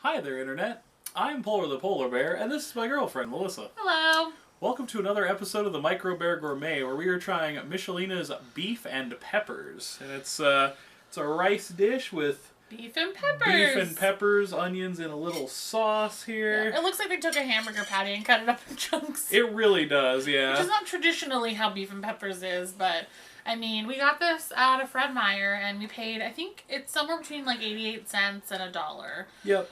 Hi there, Internet. I'm Polar the Polar Bear, and this is my girlfriend, Melissa. Hello. Welcome to another episode of the Microbear Gourmet, where we are trying Michelina's beef and peppers. And it's a rice dish with Beef and peppers, onions, and a little sauce here. Yeah, it looks like they took a hamburger patty and cut it up in chunks. It really does, yeah. Which is not traditionally how beef and peppers is, but I mean, we got this at a Fred Meyer, and we paid, I think it's somewhere between like 88 cents and $1. Yep.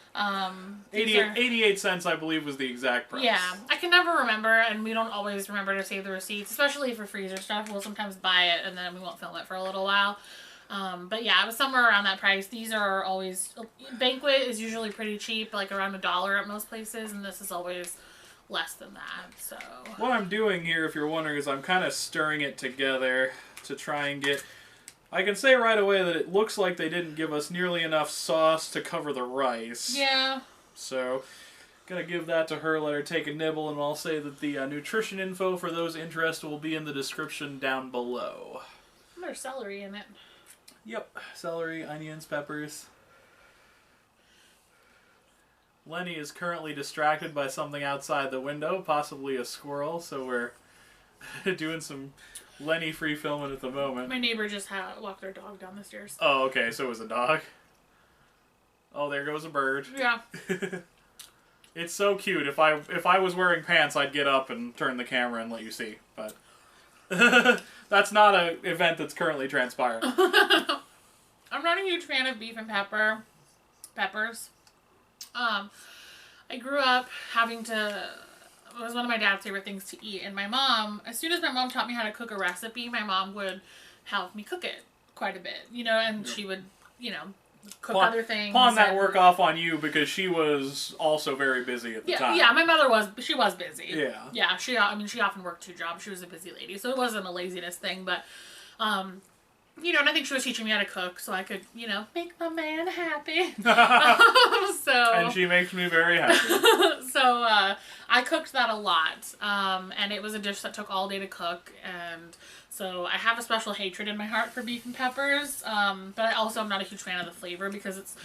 88 cents, I believe, was the exact price. Yeah. I can never remember, and we don't always remember to save the receipts, especially for freezer stuff. We'll sometimes buy it, and then we won't film it for a little while. But yeah, it was somewhere around that price. These are always, Banquet is usually pretty cheap, like around $1 at most places, and this is always less than that, so. What I'm doing here, if you're wondering, is I'm kind of stirring it together to try and get... I can say right away that it looks like they didn't give us nearly enough sauce to cover the rice. Yeah. So, gonna give that to her, let her take a nibble, and I'll say that the nutrition info for those interested will be in the description down below. There's celery in it. Yep, celery, onions, peppers. Lenny is currently distracted by something outside the window, possibly a squirrel, so we're doing some Lenny free filming at the moment. My neighbor just walked their dog down the stairs. Oh, okay, so it was a dog. Oh, there goes a bird. Yeah. It's so cute. If I was wearing pants, I'd get up and turn the camera and let you see, but that's not an event that's currently transpiring. I'm not a huge fan of beef and peppers. I grew up having to... It was one of my dad's favorite things to eat, and my mom, as soon as my mom taught me how to cook a recipe, my mom would have me cook it quite a bit, and she would, cook other things. Pawn that work off on you because she was also very busy at the time. Yeah, my mother was busy. Yeah. Yeah, she often worked 2 jobs. She was a busy lady, so it wasn't a laziness thing, but, and I think she was teaching me how to cook so I could, make my man happy. And she makes me very happy. So, I cooked that a lot, and it was a dish that took all day to cook, and so I have a special hatred in my heart for beef and peppers, but I also am not a huge fan of the flavor because it's,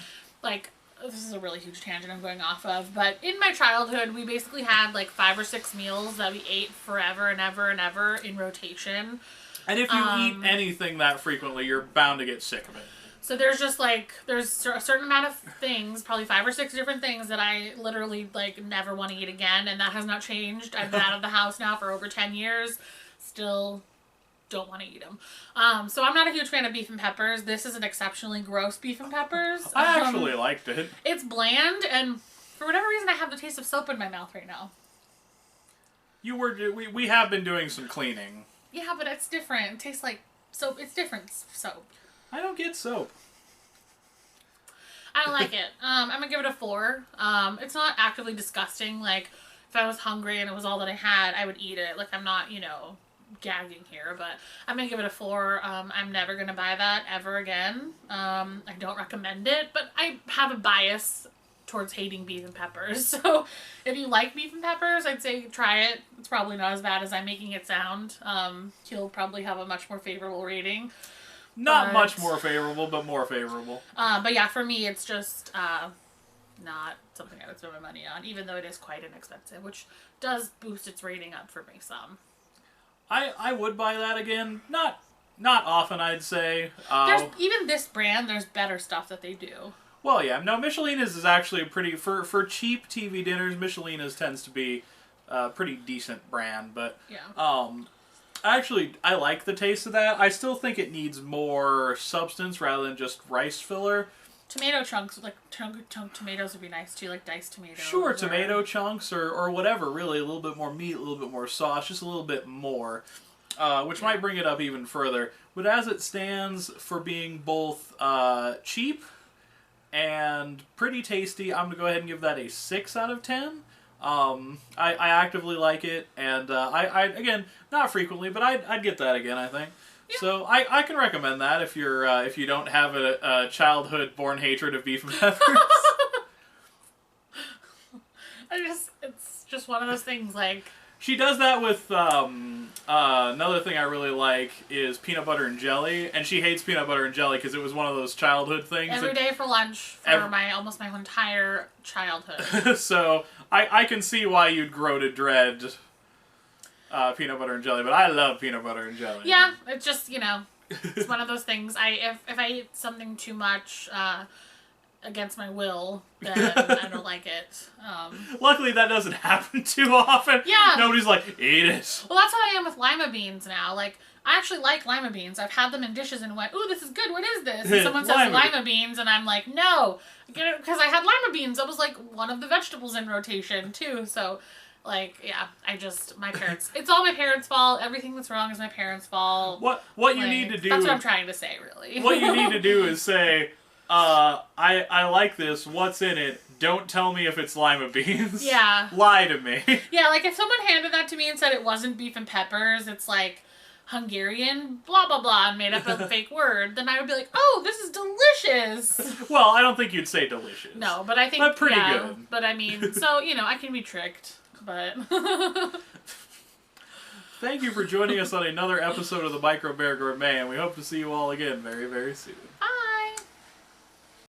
like, this is a really huge tangent I'm going off of, but in my childhood, we basically had, like, 5 or 6 meals that we ate forever and ever and ever in rotation. And if you eat anything that frequently, you're bound to get sick of it. So there's just, like, there's a certain amount of things, probably 5 or 6 different things that I literally, like, never want to eat again, and that has not changed. I've been out of the house now for over 10 years. Still don't want to eat them. So I'm not a huge fan of beef and peppers. This is an exceptionally gross beef and peppers. I actually liked it. It's bland, and for whatever reason, I have the taste of soap in my mouth right now. We have been doing some cleaning. Yeah, but it's different. It tastes like soap. It's different soap. I don't get soap. I don't like it. I'm going to give it a 4. It's not actively disgusting. Like, if I was hungry and it was all that I had, I would eat it. Like, I'm not, gagging here, but I'm going to give it a 4. I'm never going to buy that ever again. I don't recommend it, but I have a bias towards hating beef and peppers. So if you like beef and peppers, I'd say try it. It's probably not as bad as I'm making it sound. You'll probably have a much more favorable rating. Not much more favorable, but more favorable. But yeah, for me, it's just not something I would spend my money on, even though it is quite inexpensive, which does boost its rating up for me some. I would buy that again. Not often, I'd say. Even this brand, there's better stuff that they do. Well, yeah. No, Michelina's is actually pretty... For cheap TV dinners, Michelina's tends to be a pretty decent brand, but... Yeah. Actually, I like the taste of that. I still think it needs more substance rather than just rice filler. Tomato chunks, like chunk tomatoes would be nice too, like diced tomatoes. Sure, tomato chunks or whatever, really. A little bit more meat, a little bit more sauce, just a little bit more. Which might bring it up even further. But as it stands, for being both cheap and pretty tasty, I'm going to go ahead and give that a 6 out of 10. I actively like it, and I again, not frequently, but I'd get that again, I think. Yeah. So I can recommend that if you don't have a childhood born hatred of beef and peppers. It's just one of those things, like, She does that with another thing I really like is peanut butter and jelly, and she hates peanut butter and jelly because it was one of those childhood things. Every day for lunch for almost my entire childhood. So I can see why you'd grow to dread peanut butter and jelly, but I love peanut butter and jelly. Yeah, it's just, it's one of those things. If I eat something too much against my will, then I don't like it. Luckily, that doesn't happen too often. Yeah. Nobody's like, eat it. Well, that's how I am with lima beans now. Like, I actually like lima beans. I've had them in dishes and went, ooh, this is good. What is this? And someone says lima beans, and I'm like, no. Because I had lima beans. That was, like, one of the vegetables in rotation, too. So, like, yeah, my parents, it's all my parents' fault. Everything that's wrong is my parents' fault. What you need to do... That's what I'm trying to say, really. What you need to do is say... I like this. What's in it? Don't tell me if it's lima beans. Yeah. Lie to me. Yeah, like if someone handed that to me and said it wasn't beef and peppers, it's like Hungarian blah blah blah and made up a fake word, then I would be like, oh, this is delicious. Well, I don't think you'd say delicious. No, but I think but pretty good. But I mean, so I can be tricked, but. Thank you for joining us on another episode of the Microbear Gourmet, and we hope to see you all again very, very soon. Bye.